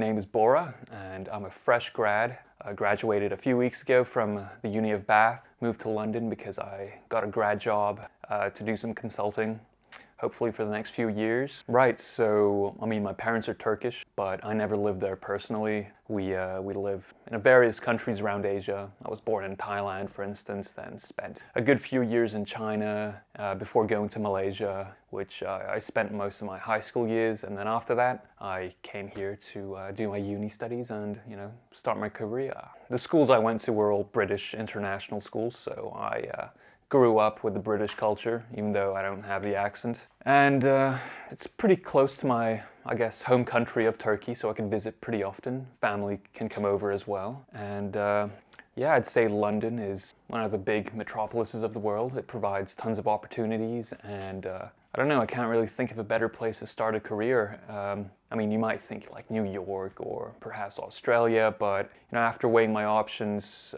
name is Bora, and I'm a fresh grad. I graduated a few weeks ago from the Uni of Bath, moved to London because I got a grad job to do some consulting, hopefully for the next few years. Right, so, my parents are Turkish, but I never lived there personally. We live in various countries around Asia. I was born in Thailand, for instance, then spent a good few years in China before going to Malaysia, which I spent most of my high school years, and then after that, I came here to do my uni studies and, start my career. The schools I went to were all British international schools, so I grew up with the British culture, even though I don't have the accent. And it's pretty close to my, home country of Turkey, so I can visit pretty often. Family can come over as well. And yeah, I'd say London is one of the big metropolises of the world. It provides tons of opportunities, and I don't know, I can't really think of a better place to start a career. You might think like New York or perhaps Australia, but after weighing my options,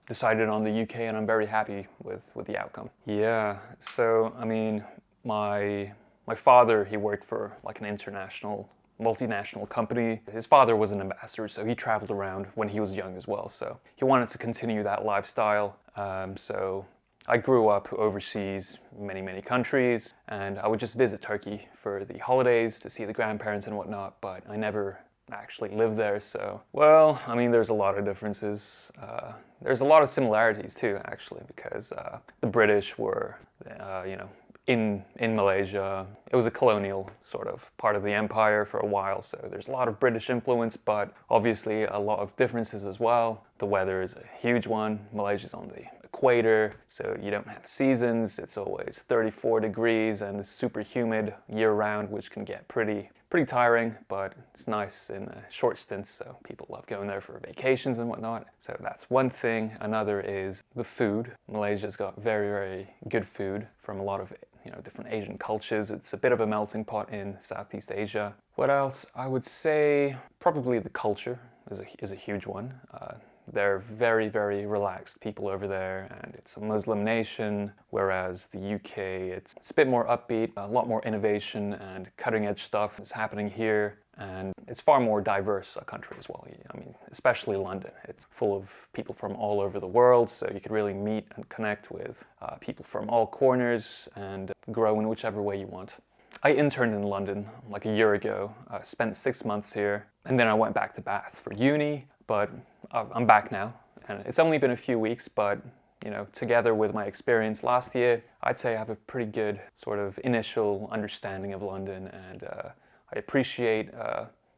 decided on the UK, and I'm very happy with the outcome. Yeah, so my father, he worked for like an international multinational company. His father was an ambassador, so he traveled around when he was young as well, so he wanted to continue that lifestyle. So I grew up overseas, many countries, and I would just visit Turkey for the holidays to see the grandparents and whatnot, but I never actually lived there. So, well, there's a lot of differences. There's a lot of similarities too, actually, because the British were, in Malaysia. It was a colonial sort of part of the empire for a while, so there's a lot of British influence, but obviously a lot of differences as well. The weather is a huge one. Malaysia's on the equator, so you don't have seasons. It's always 34 degrees and it's super humid year-round, which can get pretty tiring, but it's nice in short stints, so people love going there for vacations and whatnot. So that's one thing. Another is the food. Malaysia's got very good food from a lot of different Asian cultures. It's a bit of a melting pot in Southeast Asia. What else? I would say probably the culture is a huge one. They're very relaxed people over there, and it's a Muslim nation, whereas the UK, it's a bit more upbeat, a lot more innovation and cutting edge stuff is happening here, and it's far more diverse a country as well. Especially London. It's full of people from all over the world, so you could really meet and connect with people from all corners and grow in whichever way you want. I interned in London like a year ago, spent 6 months here, and then I went back to Bath for uni, but I'm back now, and it's only been a few weeks, but together with my experience last year, I'd say I have a pretty good sort of initial understanding of London, and I appreciate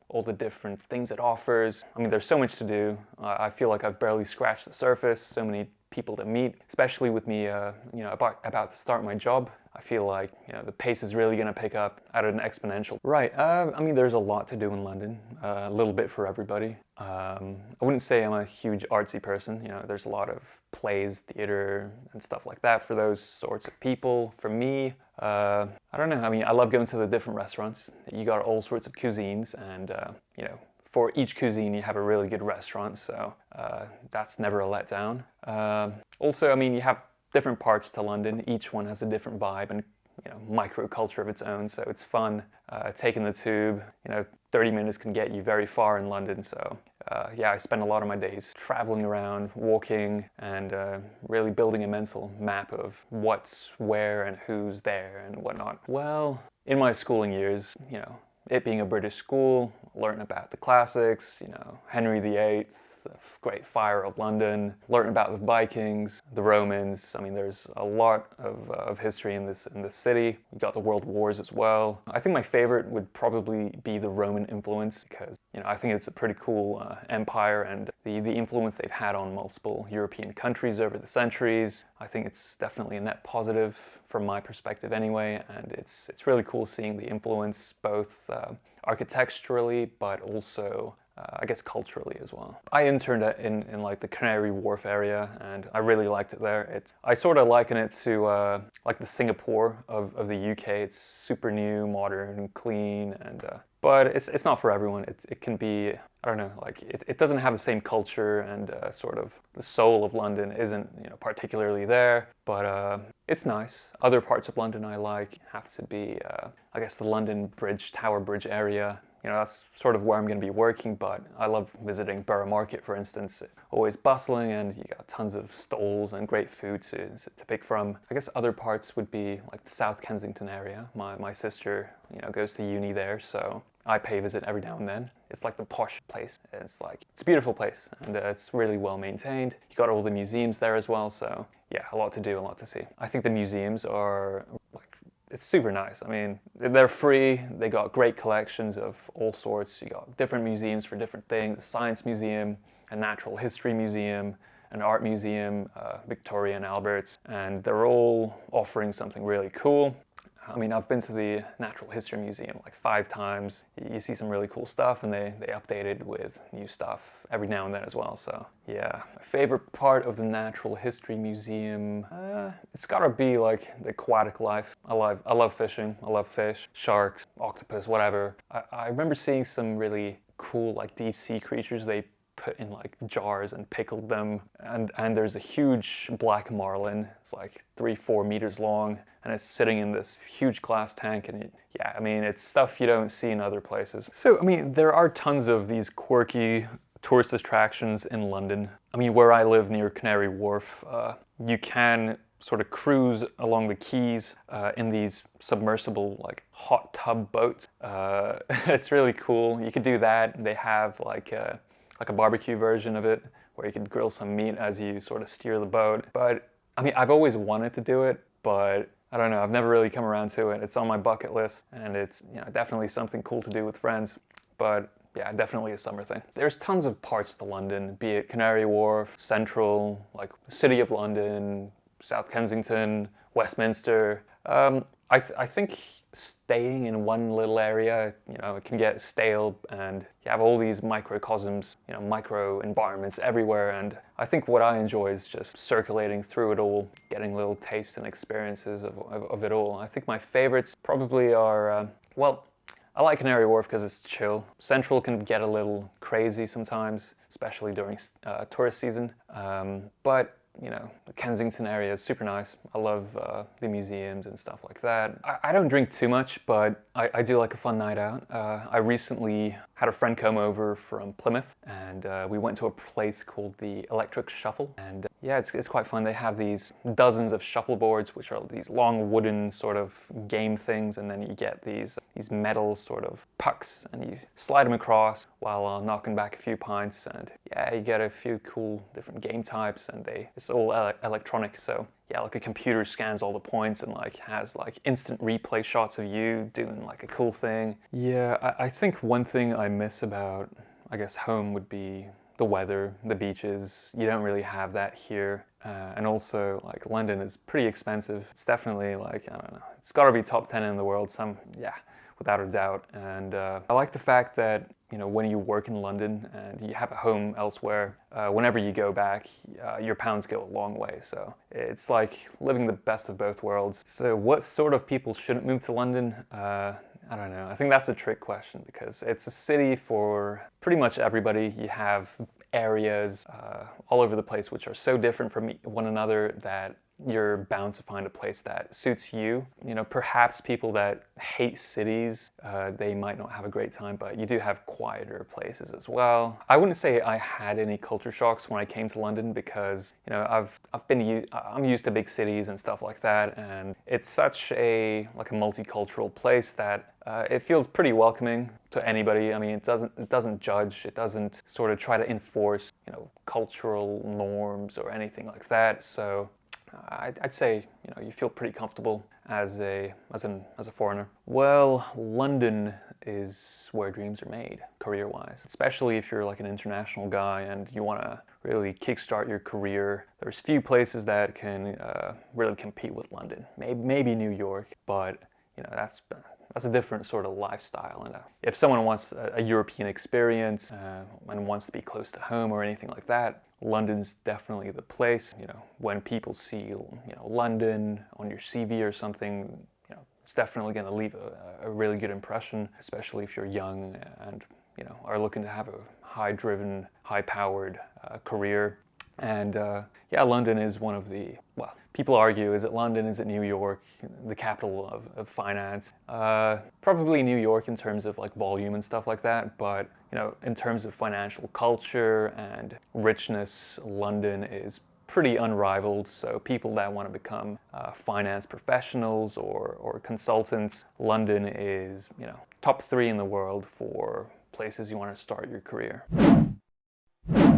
all the different things it offers. There's so much to do. I feel like I've barely scratched the surface. So many people to meet, especially with me, about to start my job. I feel like the pace is really going to pick up at an exponential. Right. There's a lot to do in London. A little bit for everybody. I wouldn't say I'm a huge artsy person. There's a lot of plays, theater, and stuff like that for those sorts of people. For me, I don't know. I love going to the different restaurants. You got all sorts of cuisines, and for each cuisine you have a really good restaurant, so that's never a letdown. Also, you have different parts to London. Each one has a different vibe and microculture of its own, so it's fun taking the tube. 30 minutes can get you very far in London, so yeah, I spend a lot of my days traveling around, walking, and really building a mental map of what's where and who's there and whatnot. Well, in my schooling years, it being a British school, learn about the classics, Henry VIII, the Great Fire of London, learn about the Vikings, the Romans. There's a lot of history in this city. We've got the World Wars as well. I think my favorite would probably be the Roman influence, because I think it's a pretty cool empire, and the influence they've had on multiple European countries over the centuries. I think it's definitely a net positive from my perspective anyway, and it's really cool seeing the influence both architecturally, but also culturally as well. I interned in like the Canary Wharf area, and I really liked it there. I sort of liken it to like the Singapore of the UK. It's super new, modern, clean, and but it's not for everyone. It can be, I don't know, like it doesn't have the same culture, and sort of the soul of London isn't particularly there, but it's nice. Other parts of London I like have to be I guess the London Bridge, Tower Bridge area. you know, that's sort of where I'm going to be working, but I love visiting Bora Market, for instance. Always bustling, and you got tons of stalls and great food to pick from. I guess other parts would be like the South Kensington area. My sister, you know, goes to uni there, so I pay a visit every now and then. It's like the posh place. It's a beautiful place, and it's really well maintained. You got all the museums there as well, so yeah, a lot to do, a lot to see. I think the museums are it's super nice. I mean, they're free. They got great collections of all sorts. You got different museums for different things: a science museum, a natural history museum, an art museum, Victoria and Albert's, and they're all offering something really cool. I mean, I've been to the Natural History Museum like 5 times. You see some really cool stuff, and they update it with new stuff every now and then as well. So yeah, my favorite part of the Natural History Museum, it's gotta be like the aquatic life. I love fishing. I love fish, sharks, octopus, whatever. I remember seeing some really cool like deep sea creatures they put in like jars and pickled them, and there's a huge black marlin. It's like 3-4 meters long, and it's sitting in this huge glass tank, and yeah, I mean, it's stuff you don't see in other places. So I mean, there are tons of these quirky tourist attractions in London. I mean, where I live near Canary Wharf, you can sort of cruise along the quays in these submersible like hot tub boats. It's really cool. You could do that. They have like a barbecue version of it where you could grill some meat as you sort of steer the boat. But I mean, I've always wanted to do it, but I don't know, I've never really come around to it. It's on my bucket list, and it's, you know, definitely something cool to do with friends. But yeah, definitely a summer thing. There's tons of parts to London, be it Canary Wharf, Central, like the City of London, South Kensington, Westminster. I think staying in one little area, you know, it can get stale, and you have all these microcosms, you know, micro environments everywhere, and I think what I enjoy is just circulating through it all, getting little tastes and experiences of it all. I think my favorites probably are, well, I like Canary Wharf because it's chill. Central can get a little crazy sometimes, especially during tourist season, but you know, the Kensington area is super nice. I love the museums and stuff like that. I don't drink too much, but I do like a fun night out. I recently had a friend come over from Plymouth, and we went to a place called the Electric Shuffle. And yeah, it's quite fun. They have these dozens of shuffleboards, which are these long wooden sort of game things, and then you get these metal sort of pucks, and you slide them across while knocking back a few pints, and yeah, you get a few cool different game types, and it's all electronic, so yeah, like a computer scans all the points and like has like instant replay shots of you doing like a cool thing. Yeah, I think one thing I miss about, I guess, home would be the weather, the beaches. You don't really have that here. And also, like, London is pretty expensive. It's definitely like, I don't know, it's gotta be top 10 in the world, yeah, without a doubt. And I like the fact that, you know, when you work in London and you have a home elsewhere, whenever you go back, your pounds go a long way. So it's like living the best of both worlds. So what sort of people shouldn't move to London? I don't know. I think that's a trick question because it's a city for pretty much everybody. You have areas all over the place which are so different from one another that you're bound to find a place that suits you. You know, perhaps people that hate cities, they might not have a great time, but you do have quieter places as well. I wouldn't say I had any culture shocks when I came to London because, you know, I'm used to big cities and stuff like that, and it's such a multicultural place that it feels pretty welcoming to anybody. I mean, it doesn't judge, it doesn't sort of try to enforce, you know, cultural norms or anything like that. So I'd say, you know, you feel pretty comfortable as a foreigner. Well, London is where dreams are made, career-wise. Especially if you're like an international guy and you want to really kickstart your career. There's few places that can really compete with London. Maybe New York, but you know, that's a different sort of lifestyle. And if someone wants a European experience and wants to be close to home or anything like that, London's definitely the place. You know, when people see, you know, London on your CV or something, you know, it's definitely going to leave a really good impression, especially if you're young and, you know, are looking to have a high-driven, high-powered career. And yeah, London is one of the, well, people argue, is it London, is it New York, the capital of finance? Probably New York in terms of like volume and stuff like that, but you know, in terms of financial culture and richness, London is pretty unrivaled. So people that want to become finance professionals or consultants, London is, you know, top 3 in the world for places you want to start your career.